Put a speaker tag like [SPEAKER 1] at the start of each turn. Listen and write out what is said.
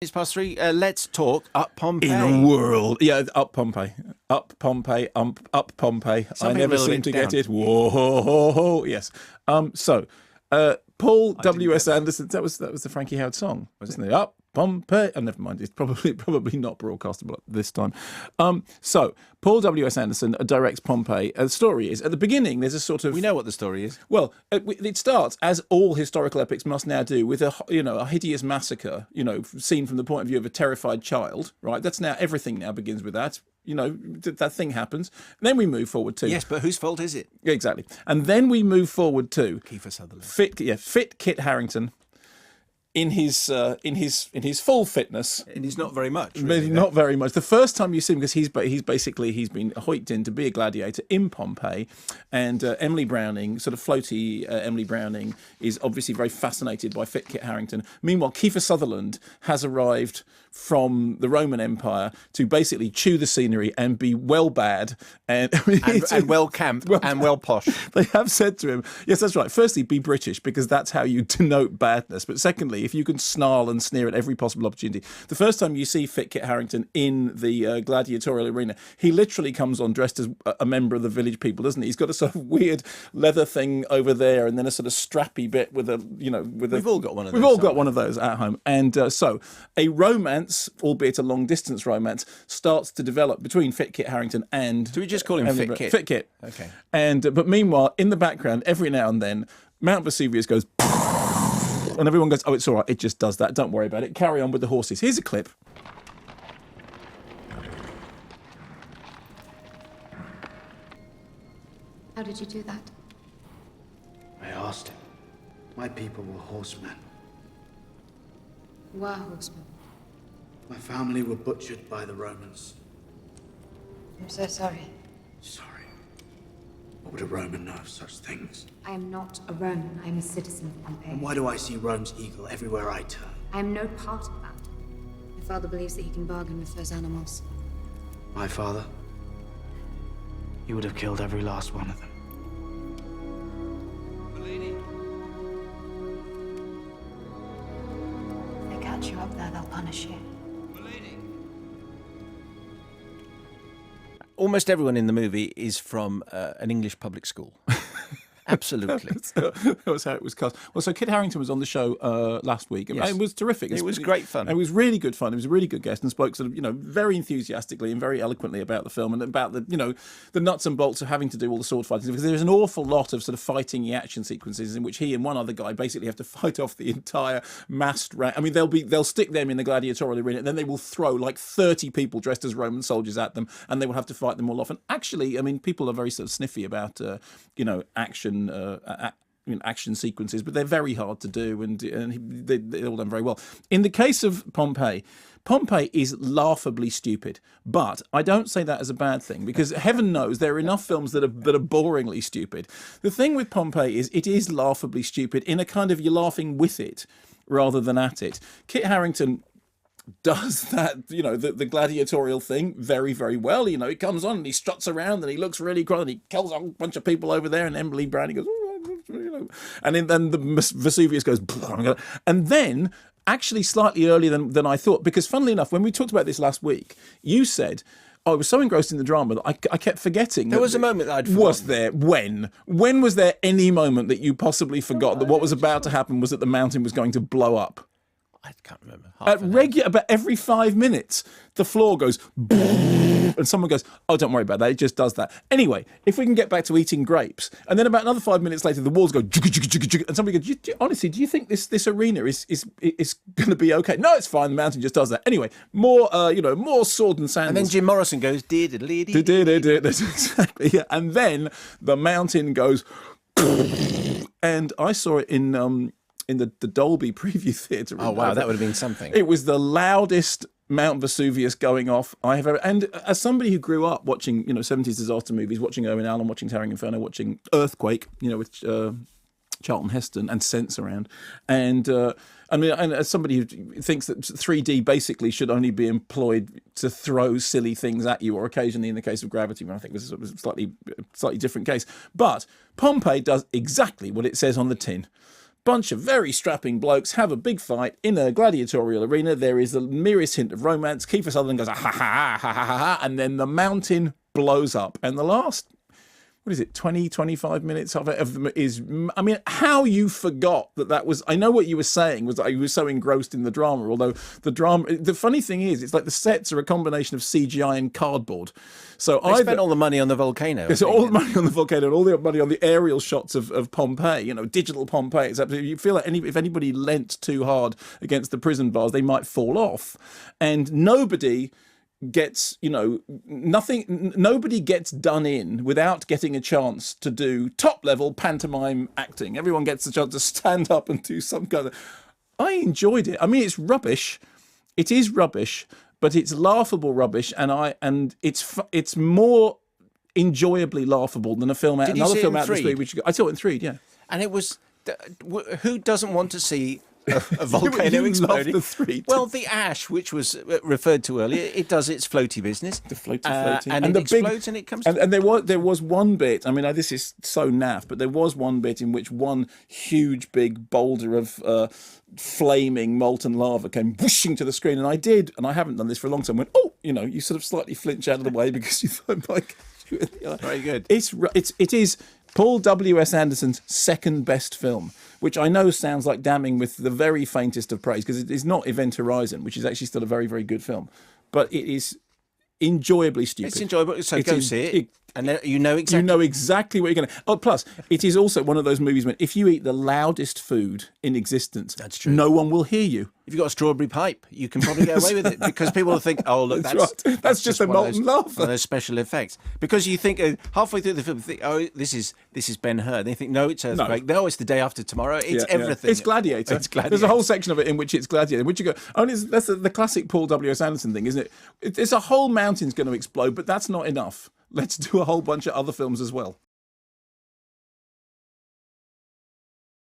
[SPEAKER 1] It's past 3. Let's talk up Pompeii.
[SPEAKER 2] In a world. Yeah, up Pompeii. Up Pompeii. Up Pompeii.
[SPEAKER 1] Something
[SPEAKER 2] I never seem to get it. Whoa. Yes. Paul W.S. Anderson. That was the Frankie Howard song, wasn't it? Up Pompeii. Oh, never mind. It's probably not broadcastable at this time. So Paul W.S. Anderson directs Pompeii. The story is, at the beginning, there's a sort of...
[SPEAKER 1] We know what the story is.
[SPEAKER 2] Well, it starts, as all historical epics must now do, with a hideous massacre, seen from the point of view of a terrified child, right? That's now, everything now begins with that. That thing happens. And then we move forward to...
[SPEAKER 1] Yes, but whose fault is it?
[SPEAKER 2] Exactly. And then we move forward to...
[SPEAKER 1] Kiefer Sutherland.
[SPEAKER 2] Fit Kit Harington in his full fitness.
[SPEAKER 1] And he's not very much. Really,
[SPEAKER 2] not very much. The first time you see him, because he's been hoiked in to be a gladiator in Pompeii, and Emily Browning, sort of floaty Emily Browning, is obviously very fascinated by Fit Kit Harington. Meanwhile, Kiefer Sutherland has arrived from the Roman Empire to basically chew the scenery and be well bad and
[SPEAKER 1] well camp and well posh.
[SPEAKER 2] They have said to him, yes, that's right. Firstly, be British, because that's how you denote badness. But secondly, if you can snarl and sneer at every possible opportunity. The first time you see Fit Kit Harington in the gladiatorial arena, he literally comes on dressed as a member of the village people, doesn't he? He's got a sort of weird leather thing over there, and then a sort of strappy bit with a. We've
[SPEAKER 1] all got one of those.
[SPEAKER 2] We've all got one of those at home, and so a romance, albeit a long distance romance, starts to develop between Fit Kit Harington and.
[SPEAKER 1] Do we just call him Fit Kit?
[SPEAKER 2] Fit Kit.
[SPEAKER 1] Okay.
[SPEAKER 2] But meanwhile, in the background, every now and then, Mount Vesuvius goes. And everyone goes, oh, it's all right, it just does that. Don't worry about it. Carry on with the horses. Here's a clip.
[SPEAKER 3] How did you do that?
[SPEAKER 4] I asked him. My people were horsemen.
[SPEAKER 3] Were horsemen?
[SPEAKER 4] My family were butchered by the Romans.
[SPEAKER 3] I'm so sorry.
[SPEAKER 4] Sorry. What would a Roman know of such things?
[SPEAKER 3] I am not a Roman. I am a citizen of Pompeii.
[SPEAKER 4] And why do I see Rome's eagle everywhere I turn?
[SPEAKER 3] I am no part of that. My father believes that he can bargain with those animals.
[SPEAKER 4] My father? He would have killed every last one of them.
[SPEAKER 3] If they catch you up there, they'll punish you.
[SPEAKER 1] Almost everyone in the movie is from an English public school. Absolutely.
[SPEAKER 2] That was how it was cast. Well, so Kit Harington was on the show last week.
[SPEAKER 1] Yes.
[SPEAKER 2] It was terrific.
[SPEAKER 1] It was great fun.
[SPEAKER 2] It was really good fun. He was a really good guest and spoke sort of, very enthusiastically and very eloquently about the film and about the nuts and bolts of having to do all the sword fighting, because there's an awful lot of sort of fighting action sequences in which he and one other guy basically have to fight off the entire massed I mean, they'll stick them in the gladiatorial arena, and then they will throw like 30 people dressed as Roman soldiers at them, and they will have to fight them all off. And actually, I mean, people are very sort of sniffy about action sequences, but they're very hard to do, and they're all done very well. In the case of Pompeii is laughably stupid, but I don't say that as a bad thing, because heaven knows there are enough films that are boringly stupid. The thing with Pompeii is it is laughably stupid in a kind of you're laughing with it rather than at it. Kit Harington does that, the gladiatorial thing very, very well. He comes on and he struts around and he looks really cool and he kills a bunch of people over there, and Emily Browning goes, and then the Vesuvius goes, and then actually slightly earlier than I thought, because funnily enough, when we talked about this last week, you said, I was so engrossed in the drama that I kept forgetting.
[SPEAKER 1] There was a moment that I'd forgotten.
[SPEAKER 2] Was there? When was there any moment that you possibly forgot that what was about to happen was that the mountain was going to blow up?
[SPEAKER 1] I can't remember.
[SPEAKER 2] About every 5 minutes, the floor goes, and someone goes, oh, don't worry about that, it just does that. Anyway, if we can get back to eating grapes, and then about another 5 minutes later, the walls go, and somebody goes, honestly, do you think this arena is going to be okay? No, it's fine, the mountain just does that. Anyway, more sword and sandals.
[SPEAKER 1] And then Jim Morrison goes,
[SPEAKER 2] That's exactly, yeah. And then the mountain goes, and I saw it in the Dolby preview theatre.
[SPEAKER 1] Oh, wow, that would have been something.
[SPEAKER 2] It was the loudest Mount Vesuvius going off I have ever... And as somebody who grew up watching, 70s disaster movies, watching Owen Allen, watching Towering Inferno, watching Earthquake, with Charlton Heston and Sense around, and and as somebody who thinks that 3D basically should only be employed to throw silly things at you, or occasionally in the case of Gravity, when I think this was a slightly different case. But Pompeii does exactly what it says on the tin. Bunch of very strapping blokes have a big fight in a gladiatorial arena. There is the merest hint of romance. Kiefer Sutherland goes, ha ha ha ha ha ha, and then the mountain blows up. And the last, what is it, 20, 25 minutes of them is, I mean, how you forgot that was, I know what you were saying was that I was so engrossed in the drama, although the funny thing is, it's like the sets are a combination of CGI and cardboard. So
[SPEAKER 1] They spent all the money on the volcano.
[SPEAKER 2] So all the money on the volcano and all the money on the aerial shots of Pompeii, digital Pompeii. It's absolutely, you feel like if anybody leant too hard against the prison bars, they might fall off. And nobody gets, nobody gets done in without getting a chance to do top level pantomime acting. Everyone gets a chance to stand up and do some kind of... I enjoyed it. I mean, it's rubbish. It is rubbish, but it's laughable rubbish, and it's more enjoyably laughable than a film out, another film out this week. Which I saw it in 3D, yeah.
[SPEAKER 1] And it was, who doesn't want to see a volcano
[SPEAKER 2] you
[SPEAKER 1] exploding?
[SPEAKER 2] love the 3D.
[SPEAKER 1] Well, the ash, which was referred to earlier, it does its floaty business.
[SPEAKER 2] The floaty.
[SPEAKER 1] And it explodes and it comes...
[SPEAKER 2] And there was one bit, I mean, this is so naff, but there was one bit in which one huge big boulder of flaming molten lava came whooshing to the screen, and I haven't done this for a long time, went, oh, you sort of slightly flinch out of the way because you thought, like...
[SPEAKER 1] Very good.
[SPEAKER 2] It is Paul W.S. Anderson's second best film, which I know sounds like damning with the very faintest of praise, because it is not Event Horizon, which is actually still a very, very good film. But it is enjoyably stupid.
[SPEAKER 1] It's enjoyable, so go see it. And you know
[SPEAKER 2] exactly what you're going to... Oh, plus, it is also one of those movies when if you eat the loudest food in existence,
[SPEAKER 1] that's true,
[SPEAKER 2] no one will hear you.
[SPEAKER 1] If you've got a strawberry pipe, you can probably get away with it, because people will think, oh, look,
[SPEAKER 2] that's just a molten lava.
[SPEAKER 1] One of those special effects. Because you think, halfway through the film, you think, oh, this is Ben-Hur. They think, no, it's Earthquake. No, it's the day after tomorrow. It's everything.
[SPEAKER 2] It's Gladiator.
[SPEAKER 1] It's Gladiator.
[SPEAKER 2] There's a whole section of it in which it's Gladiator, in which you go, that's the classic Paul W.S. Anderson thing, isn't it? It's a whole mountain's going to explode, but that's not enough. Let's do a whole bunch of other films as well.